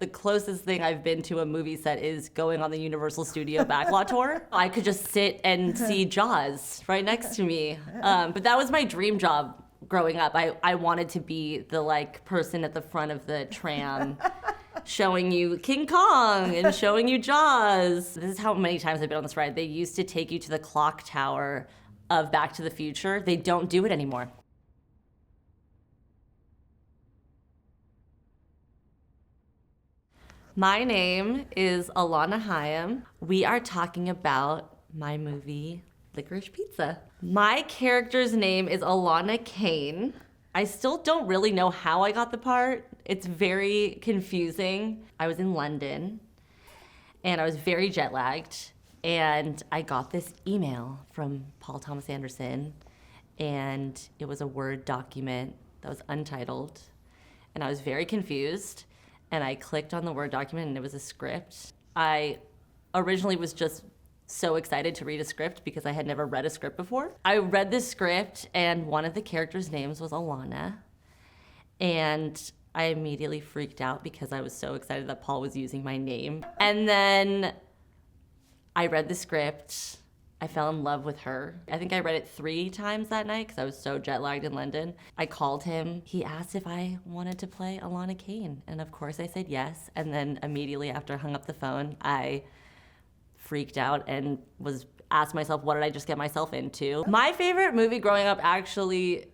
The closest thing I've been to a movie set is going on the Universal Studio backlot tour. I could just sit and see Jaws right next to me. But that was my dream job growing up. I wanted to be the like person at the front of the tram showing you King Kong and showing you Jaws. This is how many times I've been on this ride. They used to take you to the clock tower of Back to the Future. They don't do it anymore. My name is Alana Haim. We are talking about my movie, Licorice Pizza. My character's name is Alana Haim. I still don't really know how I got the part. It's very confusing. I was in London and I was very jet lagged, and I got this email from Paul Thomas Anderson, and it was a Word document that was untitled, and I was very confused. And I clicked on the Word document and it was a script. I originally was just so excited to read a script because I had never read a script before. I read this script and one of the characters' names was Alana. And I immediately freaked out because I was so excited that Paul was using my name. And then I read the script. I fell in love with her. I think I read it 3 times that night because I was so jet lagged in London. I called him. He asked if I wanted to play Alana Haim. And of course I said yes. And then immediately after I hung up the phone, I freaked out and asked myself, what did I just get myself into? My favorite movie growing up actually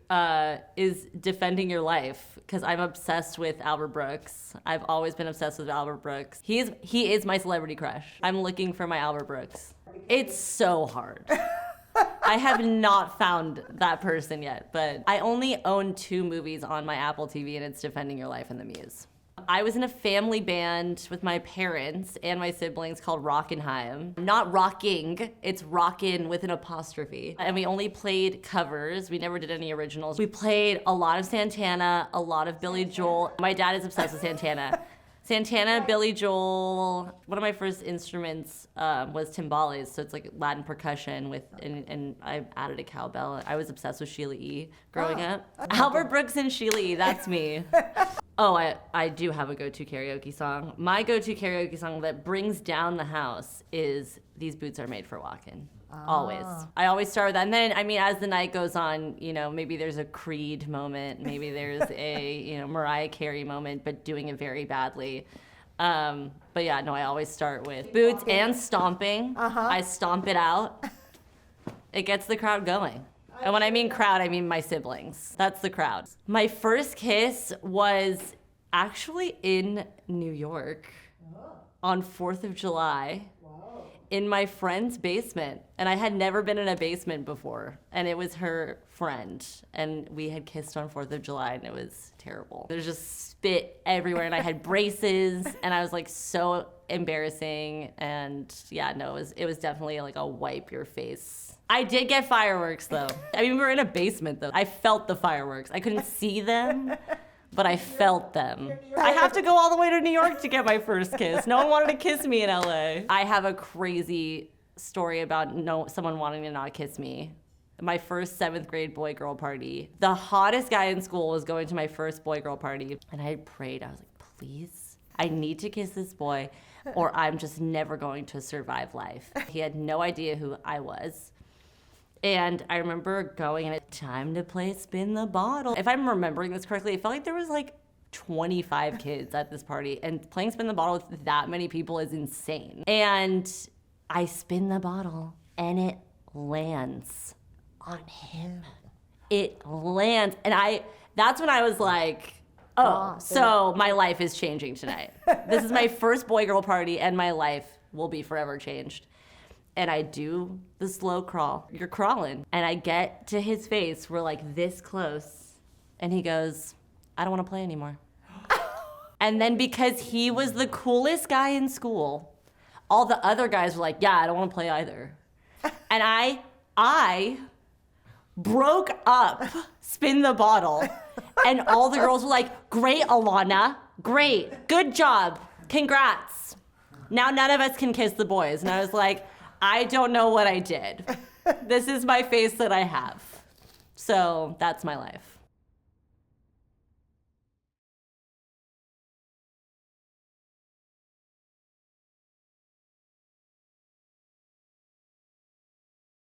is Defending Your Life, because I'm obsessed with Albert Brooks. I've always been obsessed with Albert Brooks. He is my celebrity crush. I'm looking for my Albert Brooks. It's so hard. I have not found that person yet, but I only own 2 movies on my Apple TV, and it's Defending Your Life and The Muse. I was in a family band with my parents and my siblings called Rockin' Haim. Not rocking, it's rockin' with an apostrophe. And we only played covers. We never did any originals. We played a lot of Santana, a lot of Billy Joel. My dad is obsessed with Santana. Santana, Billy Joel. One of my first instruments was timbales, so it's like Latin percussion and I added a cowbell. I was obsessed with Sheila E. growing up. Albert Brooks and Sheila E., that's me. Oh, I do have a go-to karaoke song. My go-to karaoke song that brings down the house is These Boots Are Made for Walking. Always. I always start with that. And then, I mean, as the night goes on, you know, maybe there's a Creed moment, maybe there's a, you know, Mariah Carey moment, but doing it very badly. But yeah, no, I always start with boots and stomping. I stomp it out. It gets the crowd going. And when I mean crowd, I mean my siblings. That's the crowd. My first kiss was actually in New York on 4th of July. In my friend's basement, and I had never been in a basement before, and it was her friend, and we had kissed on 4th of July, and it was terrible. There's just spit everywhere, and I had braces, and I was like so embarrassing, and yeah, no, it was definitely like a wipe your face. I did get fireworks though. I mean, we were in a basement though. I felt the fireworks. I couldn't see them, but I felt them. I have to go all the way to New York to get my first kiss. No one wanted to kiss me in LA. I have a crazy story about someone wanting to not kiss me. My first 7th grade boy-girl party. The hottest guy in school was going to my first boy-girl party, and I prayed. I was like, please, I need to kiss this boy, or I'm just never going to survive life. He had no idea who I was. And I remember going, and it's time to play Spin the Bottle. If I'm remembering this correctly, it felt like there was like 25 kids at this party, and playing Spin the Bottle with that many people is insane. And I spin the bottle, and it lands on him. It lands, and that's when I was like, oh, so my life is changing tonight. This is my first boy-girl party, and my life will be forever changed. And I do the slow crawl. You're crawling. And I get to his face. We're like this close. And he goes, I don't want to play anymore. And then because he was the coolest guy in school, all the other guys were like, yeah, I don't want to play either. And I broke up Spin the Bottle. And all the girls were like, great, Alana. Great. Good job. Congrats. Now none of us can kiss the boys. And I was like, I don't know what I did. This is my face that I have. So that's my life.